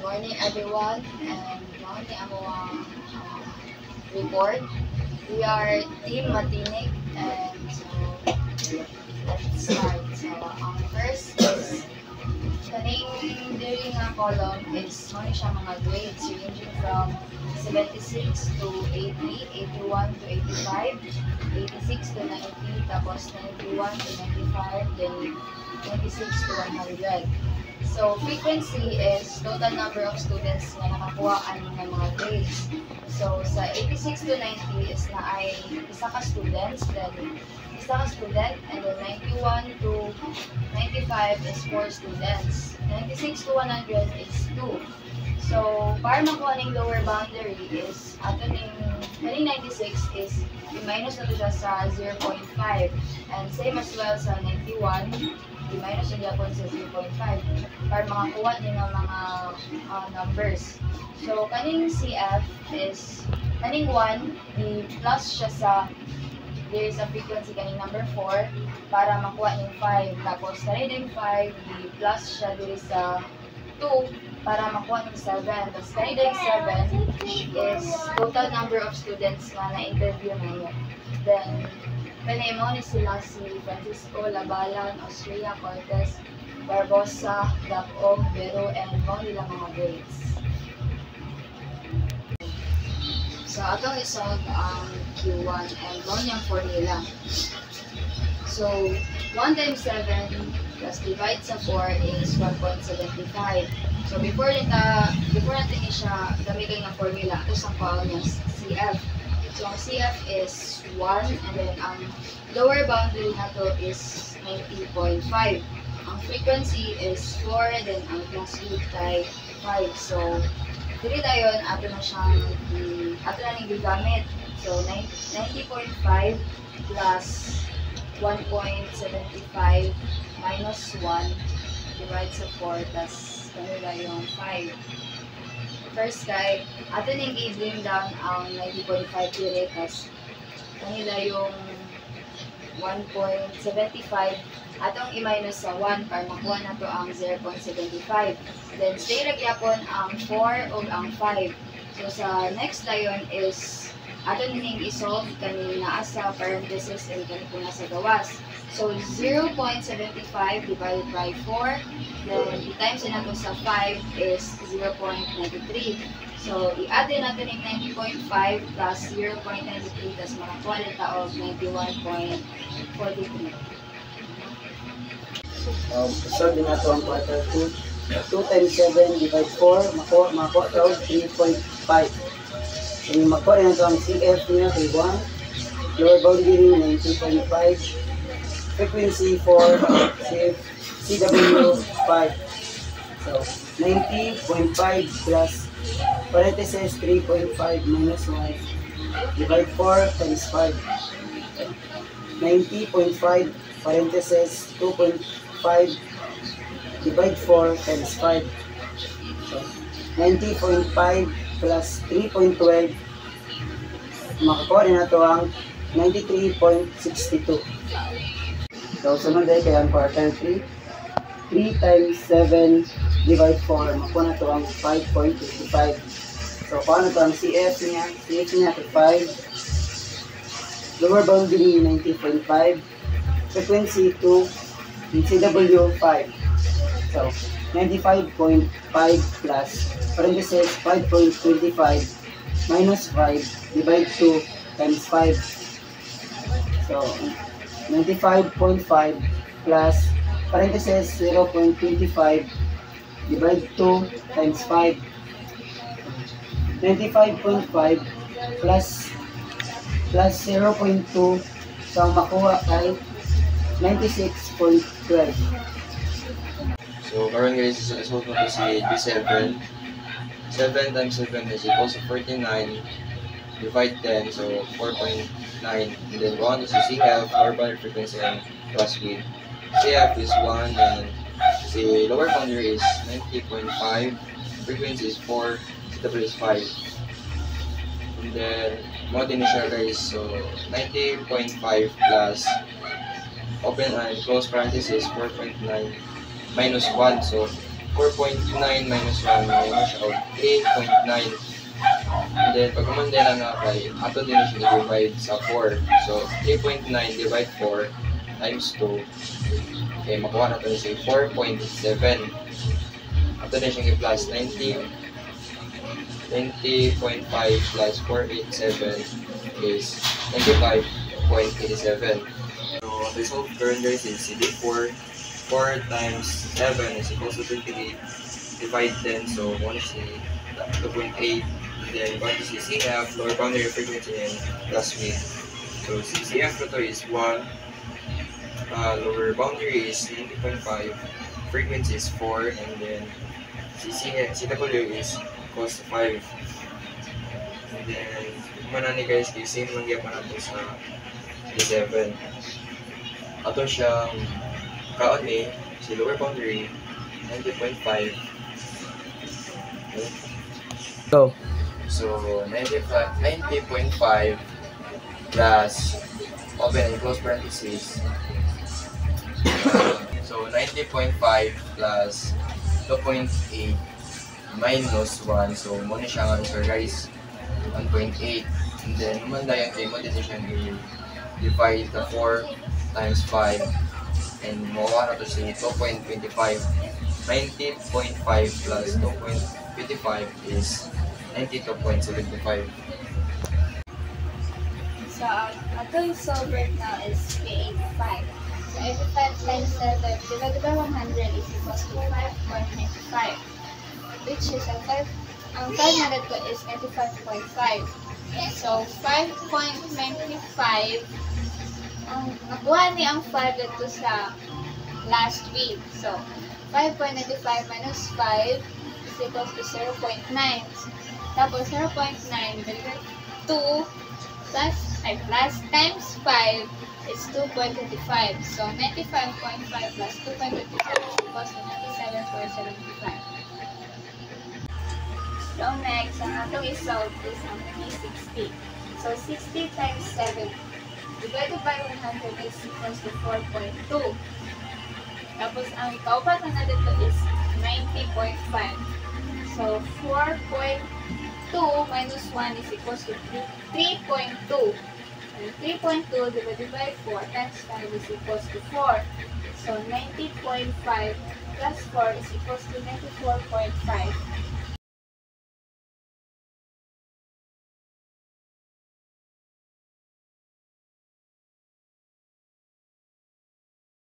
morning everyone, and morning ang report. We are Team Matinik, and so let's start. So first is kaning diri nga column is mo siya mga grades ranging from 76 to 80, 81 to 85, 86 to 90, tapos 91 to 95, then 96 to 100. So, frequency is total number of students na nakakuha ani ng mga grades. So, sa 86 to 90 is na ay isa ka student, and then 91 to 95 is 4 students. 96 to 100 is 2. So, para makuha ng lower boundary is, ato ning 96 is i-minus na to siya sa 0.5. And same as well sa 91, i-minus na yapon sa 0.5 para makakuha din ng mga numbers. So, kaning CF is, kaning 1, i-plus siya sa, there is a frequency kaning number 4 para makuha ng 5. Tapos, kaning 5, i-plus siya diri sa 2 para makuha ng 7. Tapos, kaning 7 is total number of students na na-interview na yun. Then, panay-mo ni sila si Francisco Labalan, Austria, Cortez, Barbosa, Dapog, Vero, and mo nila mga grades. So, atong isolve ang Q1 and mo niyang formula. So, 1 times 7 plus divide sa 4 is 1.75. So, before natin siya gamitin ng formula, ito sa pao niya, CF. So, ang CF is 1, and then ang lower boundary na to is 90.5. Ang frequency is 4, then ang class width ay 5. So, dili tayo, ato na nang gigamit. So, 90.5 plus 1.75 minus 1 divide sa 4 plus kanila yung 5. First guy, ato nang i-bring down ang 90.5 dire kasi kanila yung 1.75 atong i-minus sa 1 para makuha na to ang 0.75. Then stay ragyapon ang 4 o ang 5. So sa next dayon is ato ning i-solve kanina sa parenthesis and kanina nasa gawas. So 0.75 divided by 4, then i-times nato sa 5 is 0.93. So i-add din natin yung 90.5 plus 0.93, tapos makakuha din tayo 91.43. Solve din nato ang quarter 2. 2 times 7 divide 4, makuha tayo 3.5. So yung makuha rin nato ang CF niya kay 1, lower boundary 90.5, frequency for CW 5. So 90.5 plus parenthesis 3.5 minus 1 divide 4 times 5. 90.5 parenthesis 2.5 divide 4 times 5. So 90.5 plus 3.12, makakuha rin nato ang 93.62. So, sunod ay kaya ang quarter 3. 3 times 7 divide 4. Makuha na ito ang 5.55. So, paano ito ang CF niya? CF niya ay 5. Lower boundary 90.5. Frequency 2. CW 5. So, 95.5 plus parenthesis 5.25 minus 5 divide 2 times 5. So, 95.5 plus parenthesis 0.25 divide 2 times 5. 95.5 plus 0.2, so ang makuha ay 96.12. So karon guys, isuot mo to si D7. 7 times 7 is equals to 49. Divide 10, so 4.9. And then go on to CF, lower boundary frequency and class width. CF is 1, and the lower boundary is 90.5. Frequency is 4, CW is 5. And then, mo din siya guys, so 90.5 plus open and close parenthesis 4.9 minus 1, so 4.9 minus 1, minus siya og 3.9. And then, pag kumandela na kay, ato din siya divide sa 4. So, 3.9 divide 4 times 2. Okay, makuha na ito siya 4.7. Ato din siya i-plus 20.5 plus 487 is 95.87. So, the result current guys is CD4. 4 times 7 is equals to 28. Divide 10, so 1 is 2.8. Then 1 is CCF, lower boundary frequency, and plus mid. So CCF to is 1. Lower boundary is 90.5. Frequency is 4. And then CW is equals to 5. And then, manani guys, same lang yan natin sa D7. Ato siyang kaon ni si lower boundary 90.5. Okay. Go. So 90.5 plus open and close parentheses. So 90.5 plus 2.8 minus 1. So muna siya nga answer guys, 1.8. And then umanda yung kay mo din siya divide the 4 times 5. And makuha na to si 2.25. 90.5 plus 2.25 is 92.75. So, atong solve right now is P85. So, 85 times 7 divided by 100 is equals to 5.95. Which is ang 500 ko is 95.5. So, 5.95 ang nakuha ni ang 5 dito sa last week. So, 5.95 minus 5 is equals to 0.9. Tapos, 0.9 divided by 2 plus times 5 is 2.25. So, 95.5 plus 2.25 is equals to 97.75. So, next, ang atong isolve is ang P60. So, 60 times 7 divided by 100 is equals to 4.2. Tapos, ang ikaupat na dito is 90.5. So, 4.2 minus 1 is equals to 3.2. And 3.2 divided by 4 times 5 is equals to 4. So, 90.5 plus 4 is equals to 94.5.